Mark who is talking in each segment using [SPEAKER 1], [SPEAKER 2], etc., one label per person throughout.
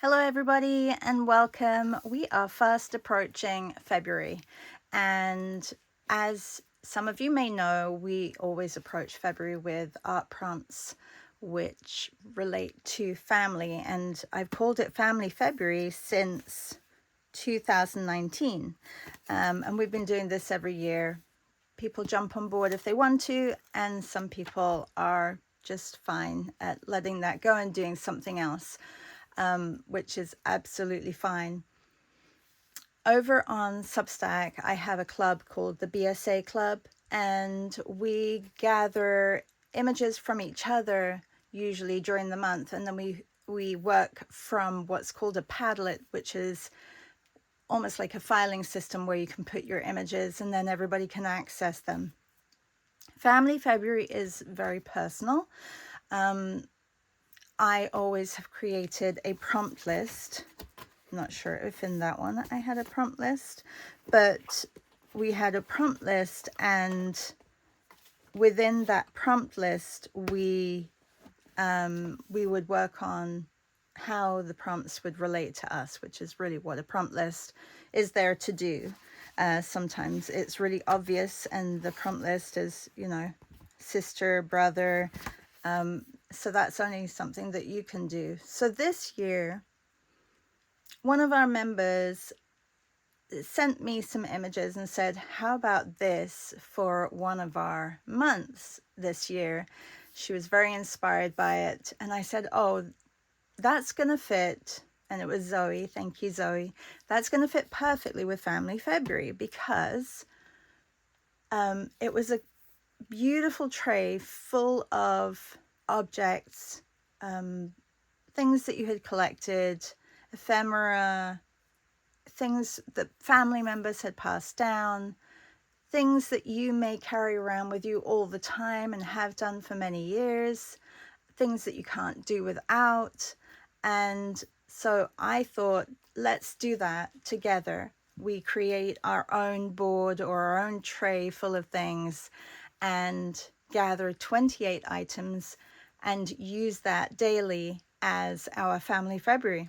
[SPEAKER 1] Hello everybody and welcome. We are fast approaching February, and as some of you may know, we always approach February with art prompts which relate to family, and I've called it Family February since 2019, and we've been doing this every year. People jump on board if they want to, and some people are just fine at letting that go and doing something else. Which is absolutely fine. Over on Substack, I have a club called the BSA Club, and we gather images from each other usually during the month, and then we work from what's called a Padlet, which is almost like a filing system where you can put your images and then everybody can access them. Family February is very personal. I always have created a prompt list. I'm not sure if in that one I had a prompt list, but we had a prompt list, and within that prompt list, we would work on how the prompts would relate to us, which is really what a prompt list is there to do. Sometimes it's really obvious, and the prompt list is, sister, brother. So that's only something that you can do. So this year, one of our members sent me some images and said, how about this for one of our months this year? She was very inspired by it. And I said, oh, that's going to fit. And it was Zoe. Thank you, Zoe. That's going to fit perfectly with Family February, because it was a beautiful tray full of objects, things that you had collected, ephemera, things that family members had passed down, things that you may carry around with you all the time and have done for many years, things that you can't do without. And so I thought, let's do that together. We create our own board or our own tray full of things and gather 28 items and use that daily as our Family February.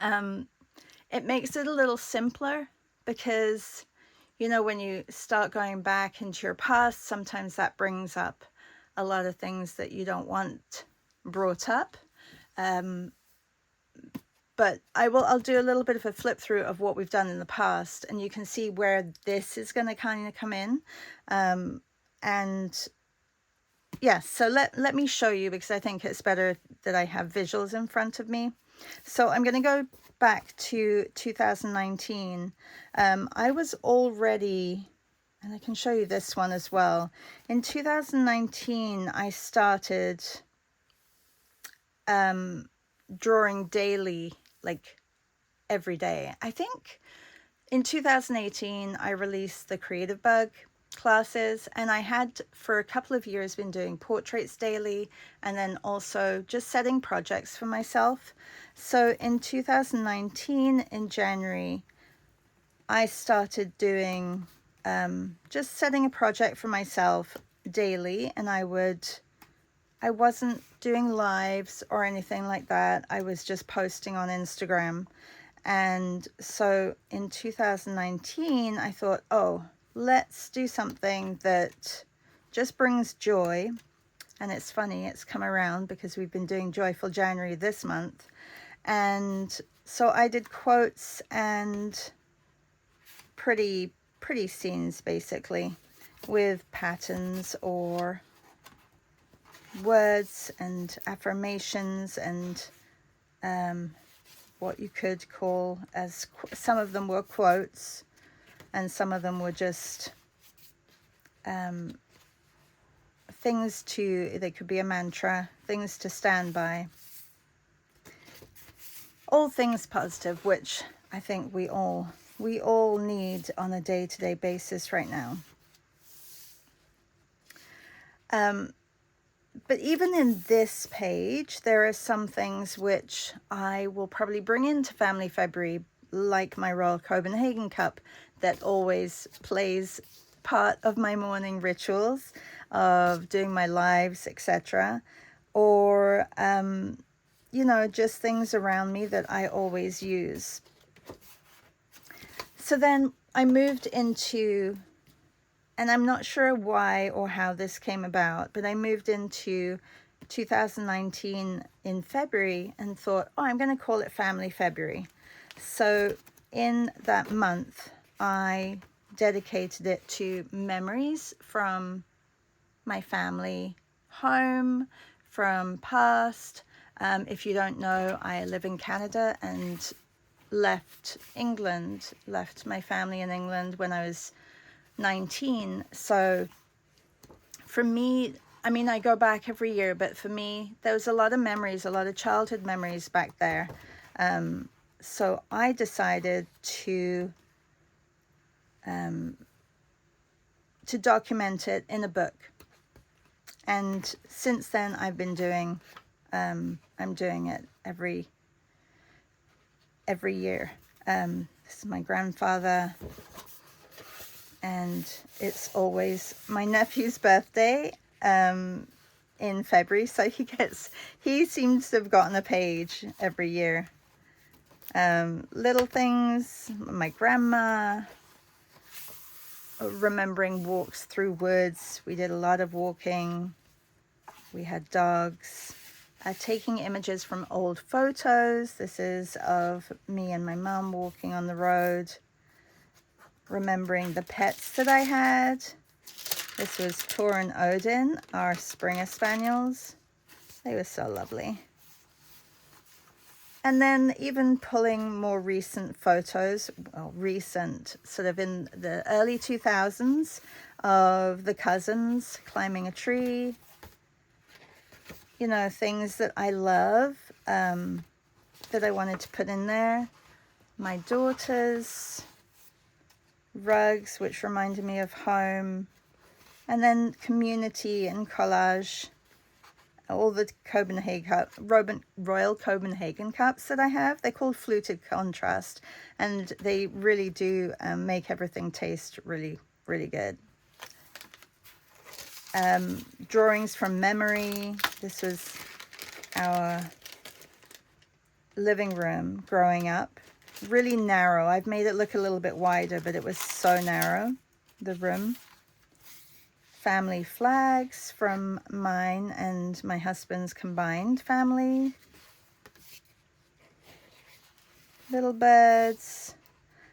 [SPEAKER 1] It makes it a little simpler because, when you start going back into your past, sometimes that brings up a lot of things that you don't want brought up. But I'll do a little bit of a flip through of what we've done in the past, and you can see where this is going to kind of come in. And yeah, so let me show you, because I think it's better that I have visuals in front of me. So I'm going to go back to 2019. I was already, and I can show you this one as well. In 2019, I started drawing daily, like every day. I think in 2018, I released the Creative Bug classes, and I had for a couple of years been doing portraits daily, and then also just setting projects for myself. So in 2019, in January, I started doing just setting a project for myself daily, and I wasn't doing lives or anything like that. I was just posting on Instagram. And so in 2019, I thought, oh, let's do something that just brings joy. And it's funny, it's come around because we've been doing Joyful January this month. And so I did quotes and pretty scenes, basically, with patterns or words and affirmations and what you could call as, some of them were quotes and some of them were just things they could be a mantra, things to stand by, all things positive, which I think we all need on a day-to-day basis right now. But even in this page, there are some things which I will probably bring into Family February, like my Royal Copenhagen cup that always plays part of my morning rituals of doing my lives, etc. Or you know, just things around me that I always use. So then I moved into, and I'm not sure why or how this came about, but I moved into 2019 in February and thought, oh, I'm going to call it Family February. So in that month, I dedicated it to memories from my family home, from past. If you don't know, I live in Canada and left England, left my family in England when I was 19. So for me, I mean, I go back every year, but for me, there was a lot of memories, a lot of childhood memories back there. So I decided to document it in a book. And since then, I've been doing, I'm doing it every year. This is my grandfather, and it's always my nephew's birthday in February, so he seems to have gotten a page every year. Little things, my grandma, remembering walks through woods. We did a lot of walking. We had dogs. Taking images from old photos. This is of me and my mum walking on the road. Remembering the pets that I had. This was Tor and Odin, our Springer Spaniels. They were so lovely. And then even pulling more recent photos, well, recent, sort of in the early 2000s, of the cousins climbing a tree. You know, things that I love, that I wanted to put in there. My daughters, rugs, which reminded me of home. And then community and collage. All the Royal Copenhagen cups that I have, they're called Fluted Contrast, and they really do make everything taste really, really good. Drawings from memory. This was our living room growing up. Really narrow. I've made it look a little bit wider, but it was so narrow, the room. Family flags from mine and my husband's combined family. Little birds.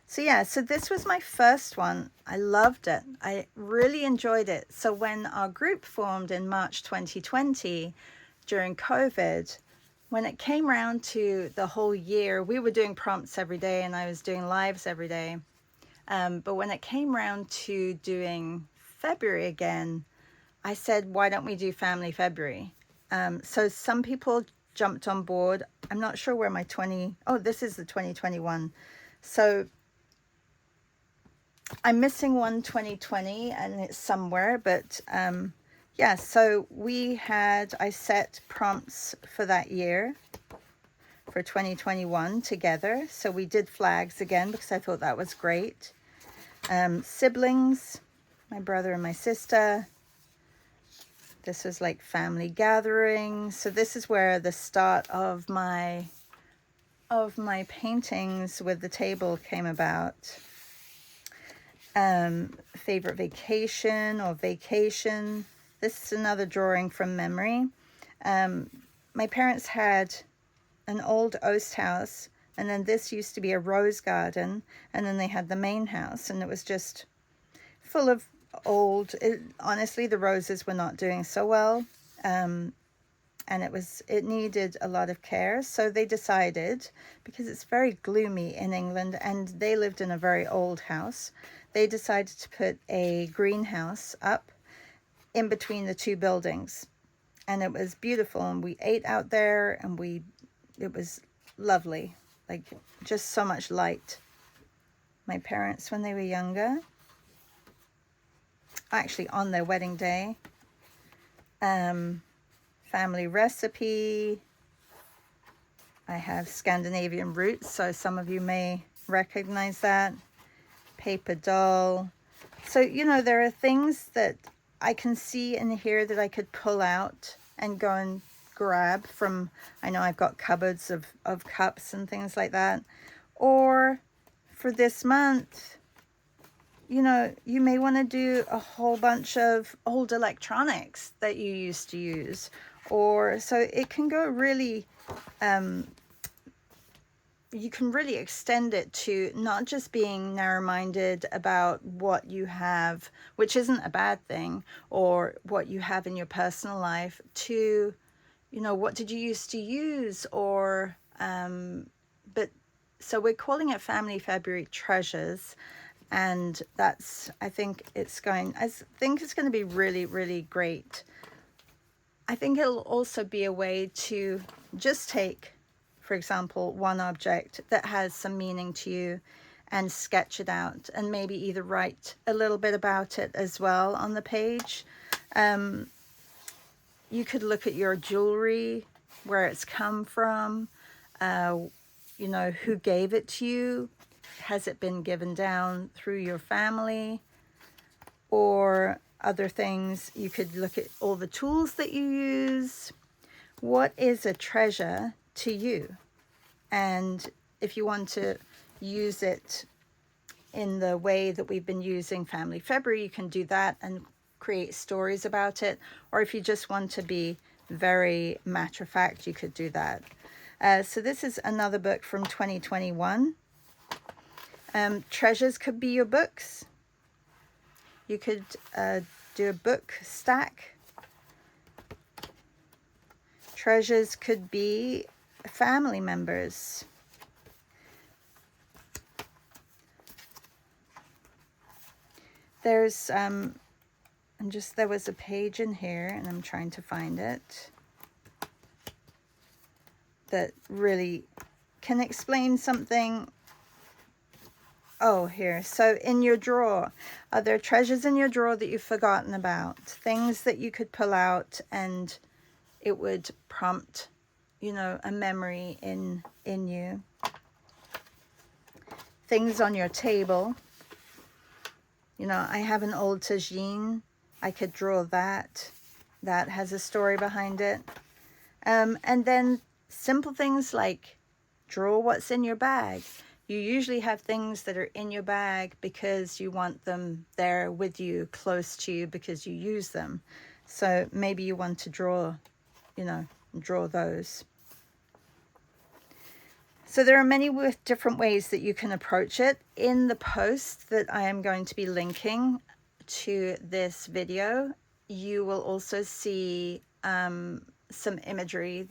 [SPEAKER 1] So yeah, so this was my first one. I loved it. I really enjoyed it. So when our group formed in March 2020 during COVID, when it came around to the whole year, we were doing prompts every day and I was doing lives every day. But when it came around to doing February again, I said, why don't we do Family February? So some people jumped on board. I'm not sure where my this is the 2021. So I'm missing one 2020 and it's somewhere, but yeah, so I set prompts for that year for 2021 together. So we did flags again because I thought that was great. Siblings, my brother and my sister. This was like family gathering. So this is where the start of my paintings with the table came about. Favorite vacation or vacation. This is another drawing from memory. My parents had an old Oast house, and then this used to be a rose garden, and then they had the main house, and it was just full of honestly, the roses were not doing so well, and it needed a lot of care. So they decided, because it's very gloomy in England and they lived in a very old house, they decided to put a greenhouse up in between the two buildings, and it was beautiful, and we ate out there, and it was lovely, like just so much light. My parents when they were younger, actually on their wedding day. Family recipe. I have Scandinavian roots, so some of you may recognize that. Paper doll. So, you know, there are things that I can see in here that I could pull out and go and grab from, I know I've got cupboards of cups and things like that. Or for this month, you know, you may want to do a whole bunch of old electronics that you used to use. Or so it can go really, you can really extend it to not just being narrow-minded about what you have, which isn't a bad thing, or what you have in your personal life, to, you know, what did you used to use? Or but so we're calling it Family February Treasures, and that's, I think it's going to be really, really great. I think it'll also be a way to just take, for example, one object that has some meaning to you and sketch it out, and maybe either write a little bit about it as well on the page. You could look at your jewelry, where it's come from, you know, who gave it to you. Has it been given down through your family? Or other things. You could look at all the tools that you use. What is a treasure to you? And if you want to use it in the way that we've been using Family February, you can do that and create stories about it. Or if you just want to be very matter of fact, you could do that. So this is another book from 2021. Treasures could be your books. You could do a book stack. Treasures could be family members. There's there was a page in here, and I'm trying to find it, that really can explain something. Oh, here. So in your drawer, are there treasures in your drawer that you've forgotten about? Things that you could pull out and it would prompt, you know, a memory in you. Things on your table. You know, I have an old tagine. I could draw that. That has a story behind it. And then simple things like draw what's in your bag. You usually have things that are in your bag because you want them there with you, close to you, because you use them. So maybe you want to draw, you know, draw those. So there are many different ways that you can approach it. In the post that I am going to be linking to this video, you will also see some imagery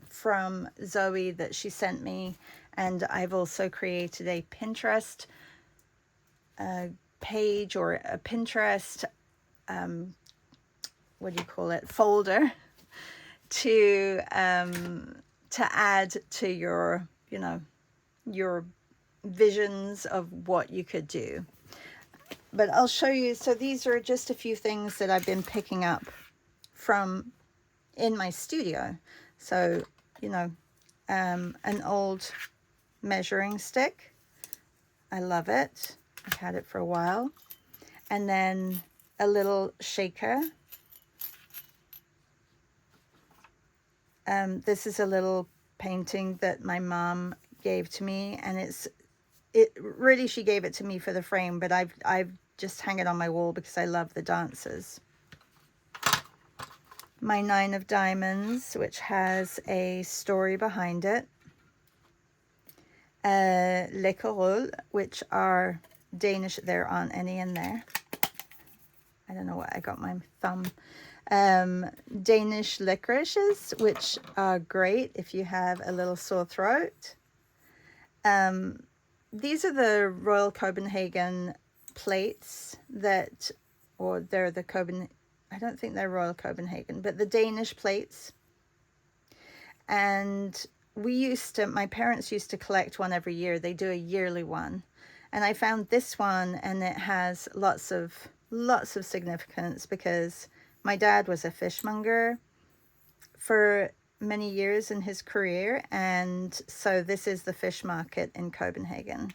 [SPEAKER 1] from Zoe that she sent me. And I've also created a Pinterest page, or a Pinterest, what do you call it, folder, to add to your, you know, your visions of what you could do. But I'll show you. So these are just a few things that I've been picking up from in my studio. So, you know, an old measuring stick. I love it. I've had it for a while. And then a little shaker. This is a little painting that my mom gave to me, and it really, she gave it to me for the frame, but I've just hang it on my wall because I love the dancers. My 9 of diamonds, which has a story behind it. Les corolles, which are Danish. There aren't any in there. I don't know what I got my thumb. Danish licorices, which are great if you have a little sore throat. These are the Royal Copenhagen plates that, or they're the I don't think they're Royal Copenhagen, but the Danish plates. And my parents used to collect one every year. They do a yearly one. And I found this one, and it has lots of significance, because my dad was a fishmonger for many years in his career, and so this is the fish market in Copenhagen.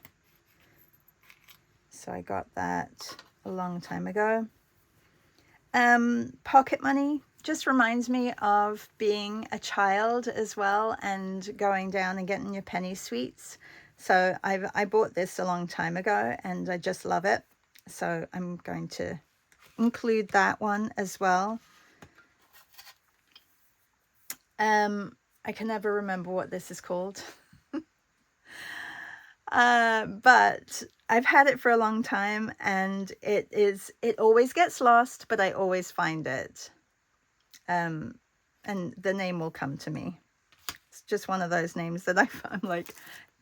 [SPEAKER 1] So I got that a long time ago. Pocket money. just reminds me of being a child as well, and going down and getting your penny sweets. So I bought this a long time ago and I just love it. So I'm going to include that one as well. I can never remember what this is called. But I've had it for a long time, and it always gets lost, but I always find it. And the name will come to me. It's just one of those names that I'm like,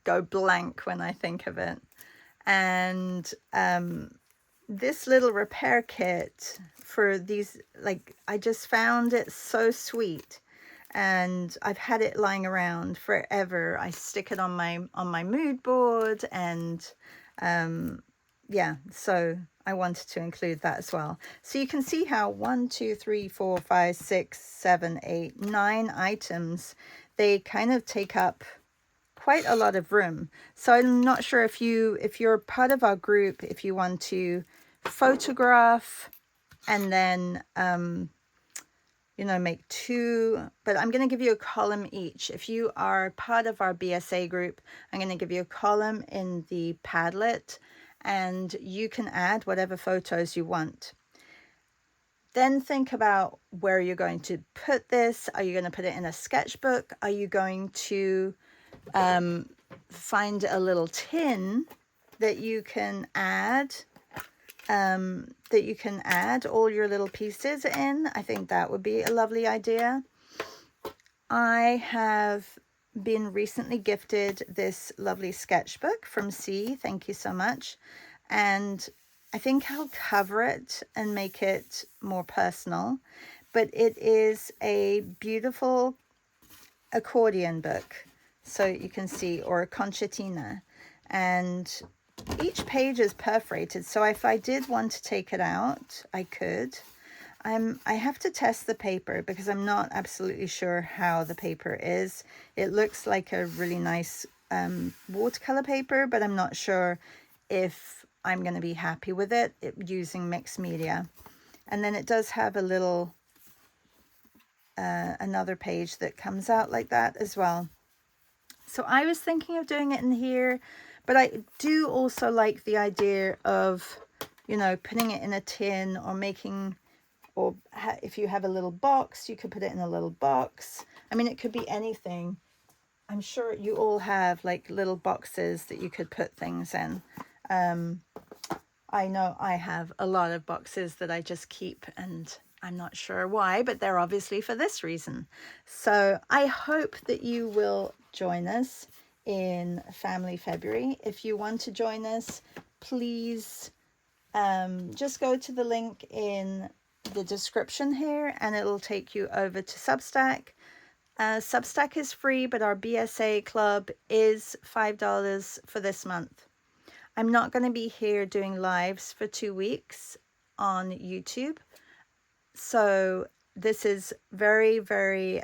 [SPEAKER 1] go blank when I think of it. And this little repair kit for these, like, I just found it so sweet, and I've had it lying around forever. I stick it on my mood board, and yeah, so I wanted to include that as well. So you can see how 1, 2, 3, 4, 5, 6, 7, 8, 9 items, they kind of take up quite a lot of room. So I'm not sure if you're part of our group, if you want to photograph and then you know, make 2, but I'm going to give you a column each. If you are part of our BSA group, I'm going to give you a column in the Padlet, and you can add whatever photos you want. Then think about where you're going to put this. Are you going to put it in a sketchbook? Are you going to find a little tin that you can add all your little pieces in? I think that would be a lovely idea. I have been recently gifted this lovely sketchbook from C. Thank you so much. And I think I'll cover it and make it more personal, but it is a beautiful accordion book, so you can see, or a concertina, and each page is perforated, so if I did want to take it out, I could. I have to test the paper because I'm not absolutely sure how the paper is. It looks like a really nice watercolor paper, but I'm not sure if I'm going to be happy with it using mixed media. And then it does have a little another page that comes out like that as well. So I was thinking of doing it in here, but I do also like the idea of, you know, putting it in a tin, or making, or if you have a little box, you could put it in a little box. I mean, it could be anything. I'm sure you all have like little boxes that you could put things in. I know I have a lot of boxes that I just keep, and I'm not sure why, but they're obviously for this reason. So I hope that you will join us in Family February. If you want to join us, please just go to the link in the description here, and it'll take you over to Substack. Substack is free, but our BSA club is $5 for this month. I'm not going to be here doing lives for 2 weeks on YouTube. So this is very, very,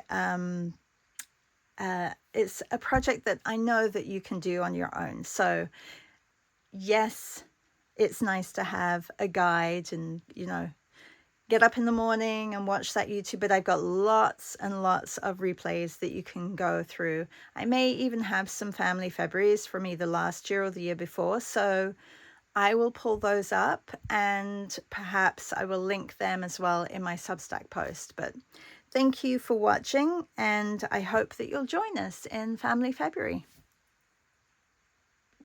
[SPEAKER 1] it's a project that I know that you can do on your own. So yes, it's nice to have a guide and, you know, get up in the morning and watch that YouTube, but I've got lots and lots of replays that you can go through. I may even have some Family Februaries from either last year or the year before, so I will pull those up, and perhaps I will link them as well in my Substack post. But thank you for watching, and I hope that you'll join us in Family February.